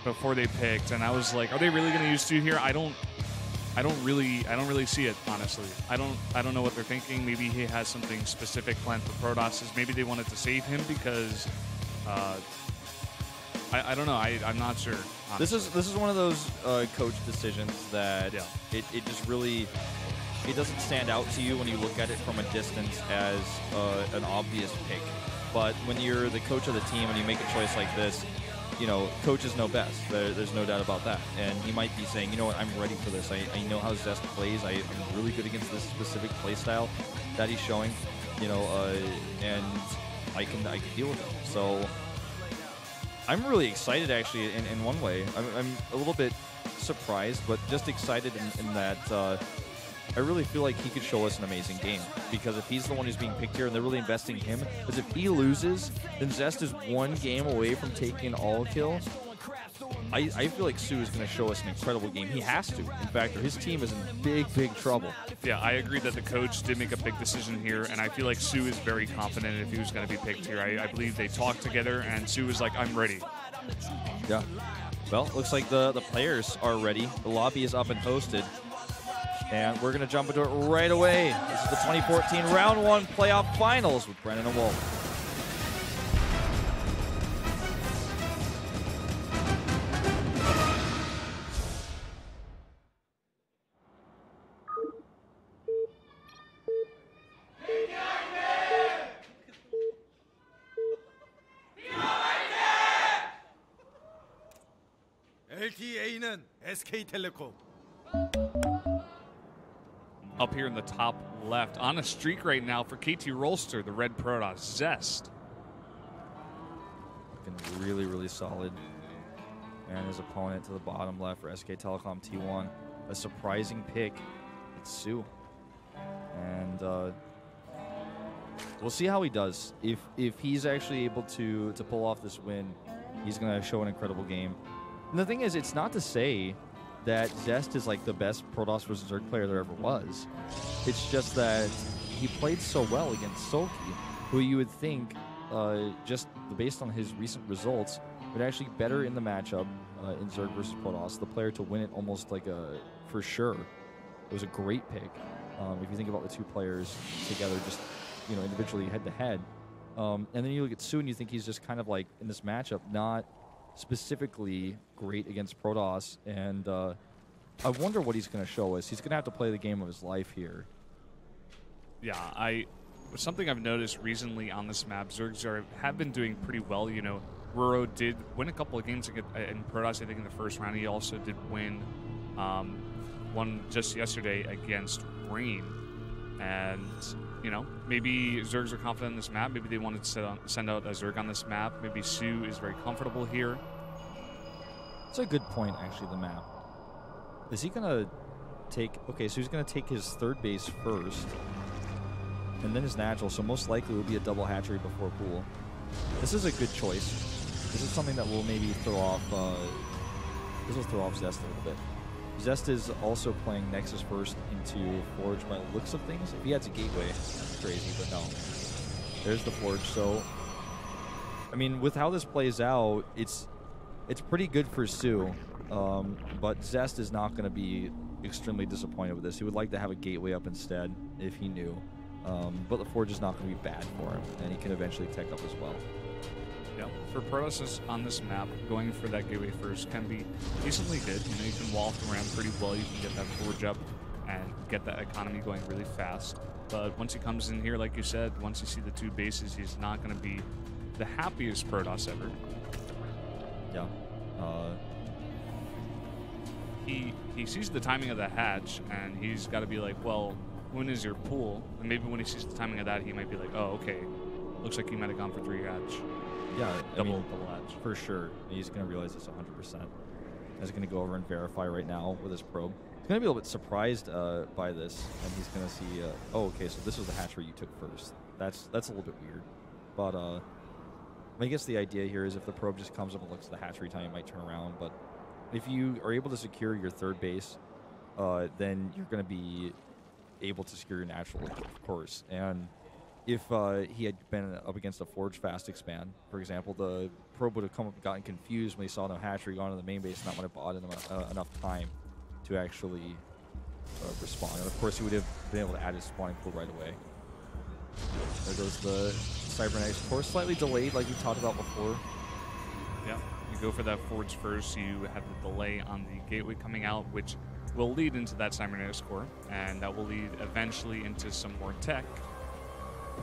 before they picked, and I was like, are they really going to use Stu here? I don't really see it, honestly. I don't know what they're thinking. Maybe he has something specific planned for Protoss. Maybe they wanted to save him because I don't know. I'm not sure. Honestly. This is one of those coach decisions that it just really it doesn't stand out to you when you look at it from a distance as an obvious pick. But when you're the coach of the team and you make a choice like this, you know, coaches know best. There's no doubt about that. And he might be saying, you know what, I'm ready for this. I know how Zest plays. I'm really good against this specific play style that he's showing, you know, and I can deal with it. So I'm really excited, actually, in one way. I'm a little bit surprised, but just excited in that I really feel like he could show us an amazing game. Because if he's the one who's being picked here and they're really investing in him, because if he loses, then Zest is one game away from taking all kill. I feel like SoO is going to show us an incredible game. He has to. In fact, his team is in big trouble. Yeah, I agree that the coach did make a big decision here, and I feel like SoO is very confident if he was going to be picked here. I believe they talked together, and SoO was like, I'm ready. Yeah. Well, looks like the players are ready. The lobby is up and hosted. And we're going to jump into it right away. This is the 2014 Round 1 Playoff Finals with Brennan and Wolf. LTA는 SK텔레콤. Up here in the top left, on a streak right now for KT Rolster, the red Protoss, Zest. Looking really solid. And his opponent to the bottom left for SK Telecom T1. A surprising pick. It's SoO. And we'll see how he does. If he's actually able to pull off this win, he's going to show an incredible game. And the thing is, it's not to say that Zest is like the best Protoss versus Zerg player there ever was. It's just that he played so well against Soki, who you would think, just based on his recent results, would actually better in the matchup in Zerg versus Protoss. The player to win it almost like for sure. It was a great pick. If you think about the two players together, just individually head to head, and then you look at SoO and you think he's just kind of like in this matchup, not specifically great against Protoss, and I wonder what he's going to show us. He's going to have to play the game of his life here. Yeah, something I've noticed recently on this map, Zergs have been doing pretty well. You know, Ruro did win a couple of games in Protoss, I think, in the first round. He also did win one just yesterday against Rain. And, maybe Zergs are confident in this map. Maybe they wanted to send out a Zerg on this map. Maybe SoO is very comfortable here. That's a good point, actually, the map. Is he going to take... Okay, so he's going to take his third base first, and then his natural, so most likely it will be a double hatchery before pool. This is a good choice. This is something that will maybe throw off... this will throw off Zest a little bit. Zest is also playing Nexus first into Forge by the looks of things. If he has a gateway, that's crazy, but no. There's the Forge. So, I mean, with how this plays out, it's pretty good for SoO. But Zest is not going to be extremely disappointed with this. He would like to have a gateway up instead if he knew. But the Forge is not going to be bad for him, and he can eventually tech up as well. Yeah, for Protoss on this map, going for that gateway first can be decently good. You can wall around pretty well. You can get that Forge up and get that economy going really fast. But once he comes in here, like you said, once you see the two bases, he's not going to be the happiest Protoss ever. Yeah. He sees the timing of the hatch, and he's got to be like, well, when is your pool? And maybe when he sees the timing of that, he might be like, oh, okay. Looks like he might have gone for 3 hatch. Yeah, double hatch. For sure. He's going to realize this 100%. He's going to go over and verify right now with his probe. He's going to be a little bit surprised by this, and he's going to see, oh, okay, so this was the hatchery you took first. That's a little bit weird. But I guess the idea here is if the probe just comes up and looks at the hatchery time, you might turn around. But if you are able to secure your third base, then you're going to be able to secure your natural, of course. And if he had been up against a Forge Fast expand, for example, the probe would have gotten confused when he saw no hatchery, gone to the main base, and not would have bought enough time to actually respond. And of course, he would have been able to add his spawning pool right away. There goes the Cybernetics core, slightly delayed, like we talked about before. Yeah, you go for that Forge first. You have the delay on the gateway coming out, which will lead into that Cybernetics core, and that will lead eventually into some more tech.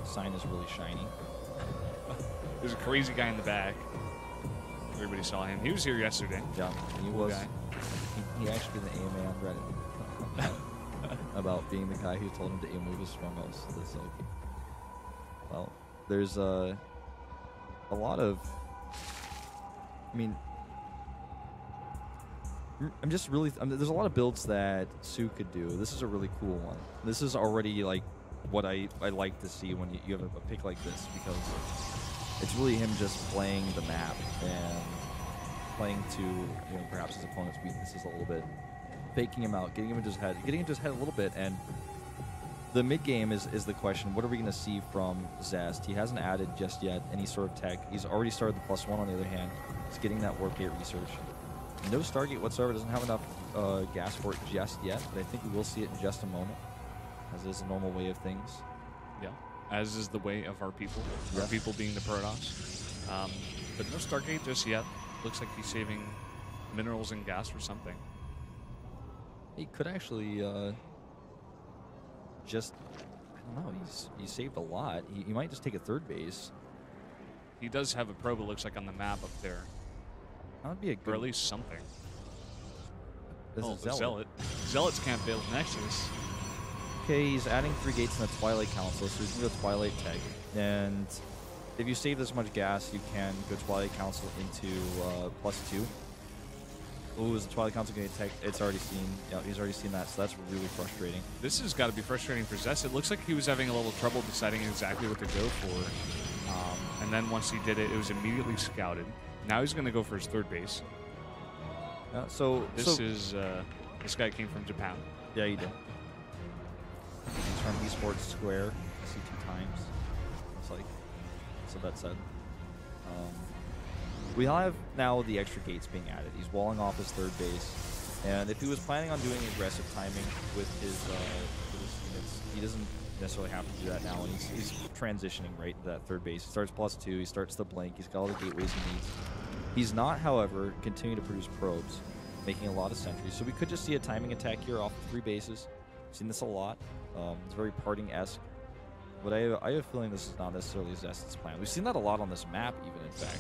Sign is really shiny. There's a crazy guy in the back. Everybody saw him. He was here yesterday. Yeah, he cool was. Guy. He actually did an AMA on Reddit about being the guy who told him to A-move his strongholds. So, well, there's a lot of. I mean, there's a lot of builds that SoO could do. This is a really cool one. This is already like what I like to see when you have a pick like this, because it's really him just playing the map and playing to perhaps his opponent's weaknesses a little bit, faking him out, getting him into his head a little bit. And the mid game is the question. What are we going to see from Zest? He hasn't added just yet any sort of tech. He's already started the +1 on the other hand. He's getting that warp gate research. No Stargate whatsoever. Doesn't have enough gas for it just yet, but I think we will see it in just a moment, as is a normal way of things. Yeah, as is the way of our people. Yes. Our people being the Protoss. But no Stargate just yet. Looks like he's saving minerals and gas for something. He could actually just, I don't know, he saved a lot. He might just take a third base. He does have a probe, it looks like, on the map up there. That would be a good... Or at least something. This oh, is the Zealot. Zealots can't build Nexus. Okay, he's adding 3 gates in the Twilight Council, so he's going to go Twilight Tech. And if you save this much gas, you can go Twilight Council into +2. Ooh, is the Twilight Council going to tech? It's already seen. Yeah, he's already seen that, so that's really frustrating. This has got to be frustrating for Zest. It looks like he was having a little trouble deciding exactly what to go for. And then once he did it, it was immediately scouted. Now he's going to go for his third base. This guy came from Japan. Yeah, he did. He's from Esports Square. I see 2 times. It's like, so that said. We have now the extra gates being added. He's walling off his third base. And if he was planning on doing aggressive timing with his units, he doesn't necessarily have to do that now. And he's transitioning right to that third base. He starts +2. He starts the blink. He's got all the gateways he needs. He's not, however, continuing to produce probes, making a lot of sentries. So we could just see a timing attack here off of 3 bases. I've seen this a lot. It's very parting-esque. But I have a feeling this is not necessarily Zest's plan. We've seen that a lot on this map, even, in fact.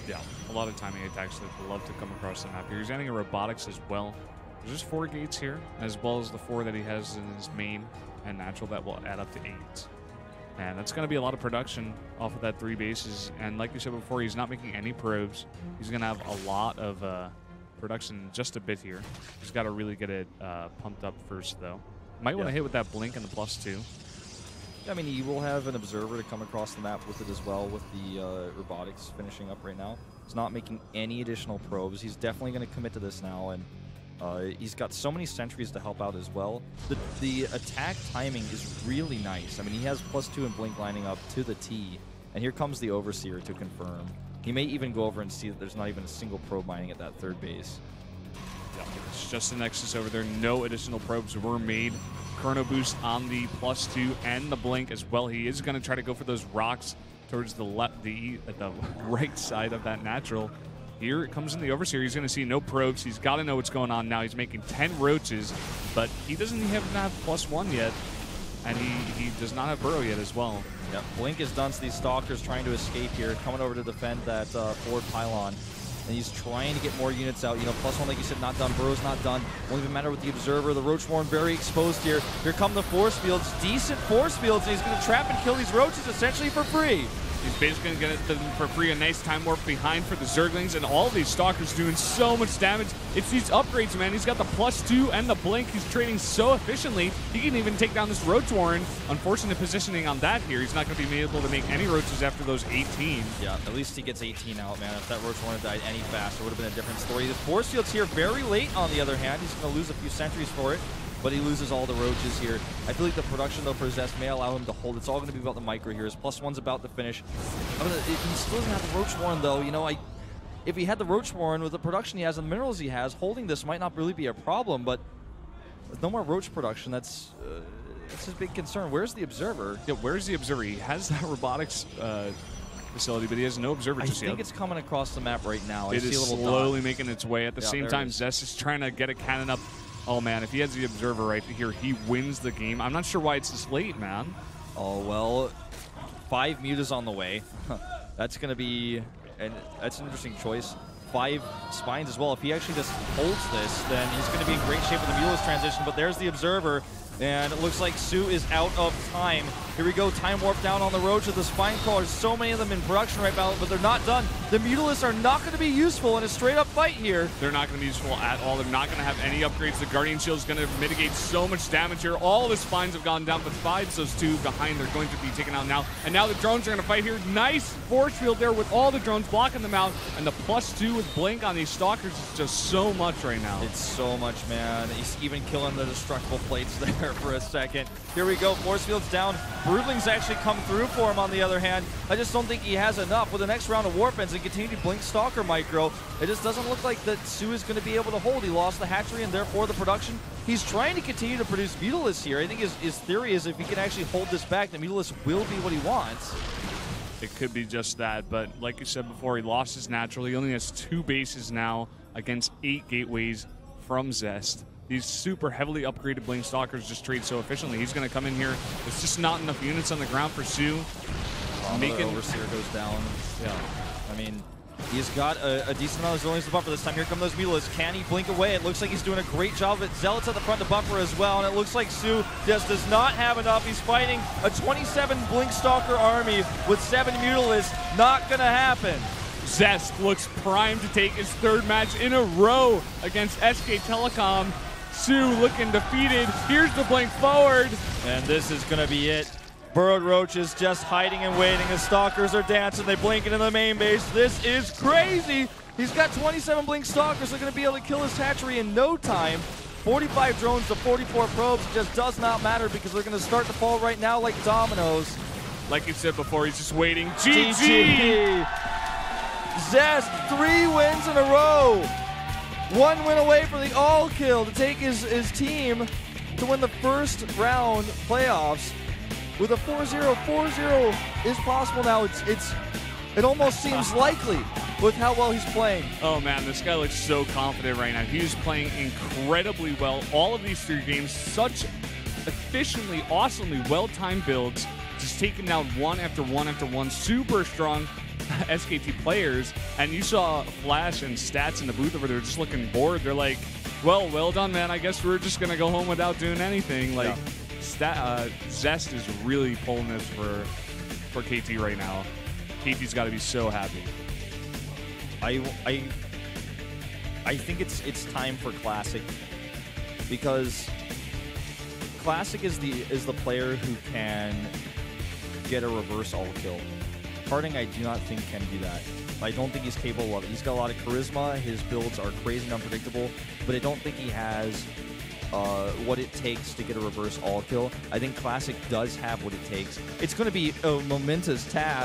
Yeah, a lot of timing attacks that love to come across the map here. He's adding a robotics as well. There's just 4 gates here, as well as the 4 that he has in his main and natural that will add up to 8. And that's going to be a lot of production off of that 3 bases. And like you said before, he's not making any probes. He's going to have a lot of production in just a bit here. He's got to really get it pumped up first, though. Might want to hit with that blink and the +2. I mean, he will have an observer to come across the map with it as well, with the robotics finishing up right now. He's not making any additional probes. He's definitely going to commit to this now, and he's got so many sentries to help out as well. The attack timing is really nice. I mean, he has +2 and blink lining up to the T, and here comes the Overseer to confirm. He may even go over and see that there's not even a single probe mining at that third base. Yeah, it's just the Nexus over there. No additional probes were made. Chrono Boost on the +2 and the blink as well. He is going to try to go for those rocks towards the right side of that natural. Here it comes in the Overseer. He's going to see no probes. He's got to know what's going on now. He's making 10 roaches, but he doesn't have +1 yet, and he does not have burrow yet as well. Yeah, blink is done, so these stalkers trying to escape here, coming over to defend that forward pylon. And he's trying to get more units out. +1, like you said, not done. Burrow's not done. Won't even matter with the Observer. The Roachborn very exposed here. Here come the force fields. Decent force fields. And he's going to trap and kill these roaches essentially for free. He's basically going to get it for free. A nice time warp behind for the Zerglings, and all these Stalkers doing so much damage. It's these upgrades, man. He's got the +2 and the blink. He's trading so efficiently. He can even take down this Roach Warren. Unfortunate positioning on that here. He's not going to be able to make any roaches after those 18. Yeah, at least he gets 18 out, man. If that Roach Warren had died any faster, it would have been a different story. The force field's here very late, on the other hand. He's going to lose a few sentries for it. but he loses all the roaches here. I feel like the production, though, for Zest may allow him to hold. It's all going to be about the micro here. His +1's about to finish. He still doesn't have the Roach Warren, though. You know, if he had the Roach Warren with the production he has and the minerals he has, holding this might not really be a problem, but with no more Roach production, that's his big concern. Where's the Observer? Yeah, where's the Observer? He has that robotics facility, but he has no Observer just yet. I think it's coming across the map right now. It I see is a little slowly dot. making its way. At the same time, Zest is trying to get a cannon up. Oh, man, if he has the Observer right here, he wins the game. I'm not sure why it's this late, man. Oh, well, 5 mutas on the way. That's going to be, and that's an interesting choice. 5 spines as well. If he actually just holds this, then he's going to be in great shape with the Mutalist transition, but there's the Observer. And it looks like SoO is out of time. Here we go, time warp down on the road to the Spine Crawlers. So many of them in production right now, but they're not done. The Mutalists are not going to be useful in a straight-up fight here. They're not going to be useful at all. They're not going to have any upgrades. The Guardian Shield is going to mitigate so much damage here. All of his spines have gone down, but besides those 2 behind, they're going to be taken out now. And now the drones are going to fight here. Nice force field there with all the drones blocking them out. And the +2 with Blink on these Stalkers is just so much right now. It's so much, man. He's even killing the destructible plates there for a second. Here we go, force field's down. Broodling's actually come through for him on the other hand. I just don't think he has enough. With the next round of Warp Ends and continued Blink Stalker micro, it just doesn't look like that SoO is going to be able to hold. He lost the hatchery and therefore the production. He's trying to continue to produce Mutalists here. I think his theory is if he can actually hold this back, the Mutalist will be what he wants. It could be just that, but like you said before, he lost his natural. He only has 2 bases now against 8 gateways from Zest. These super heavily upgraded Blink Stalkers just trade so efficiently. He's going to come in here. There's just not enough units on the ground for SoO. The Overseer goes down. Yeah. I mean, he's got a decent amount of resilience to buffer this time. Here come those Mutalists. Can he blink away? It looks like he's doing a great job of it. Zealots at the front to buffer as well, and it looks like SoO just does not have enough. He's fighting a 27 Blink Stalker army with 7 Mutalists. Not going to happen. Zest looks primed to take his 3rd match in a row against SK Telecom. SoO looking defeated. Here's the blink forward. And this is going to be it. Burrowed Roaches just hiding and waiting. The Stalkers are dancing. They blink into the main base. This is crazy. He's got 27 Blink Stalkers. They're going to be able to kill his hatchery in no time. 45 drones to 44 probes. It just does not matter because they're going to start to fall right now like dominoes. Like you said before, he's just waiting. GG! Zest, 3 wins in a row. 1 win away from the all kill to take his team to win the first round playoffs with a 4-0. 4-0 is possible now. It almost seems likely with how well he's playing. Oh man, this guy looks so confident right now. He's playing incredibly well. All of these 3 games, such efficiently, awesomely well-timed builds, just taking down one after one after one. Super strong SKT players, and you saw Flash and Stats in the booth over there just looking bored. They're like, well done, man. I guess we're just gonna go home without doing anything. Like, yeah. Zest is really pulling this for KT right now. KT's got to be so happy. I think it's time for Classic, because Classic is the player who can get a reverse all kill. Harding, I do not think can do that. I don't think he's capable of it. He's got a lot of charisma. His builds are crazy and unpredictable, but I don't think he has what it takes to get a reverse all kill. I think Classic does have what it takes. It's going to be a momentous task.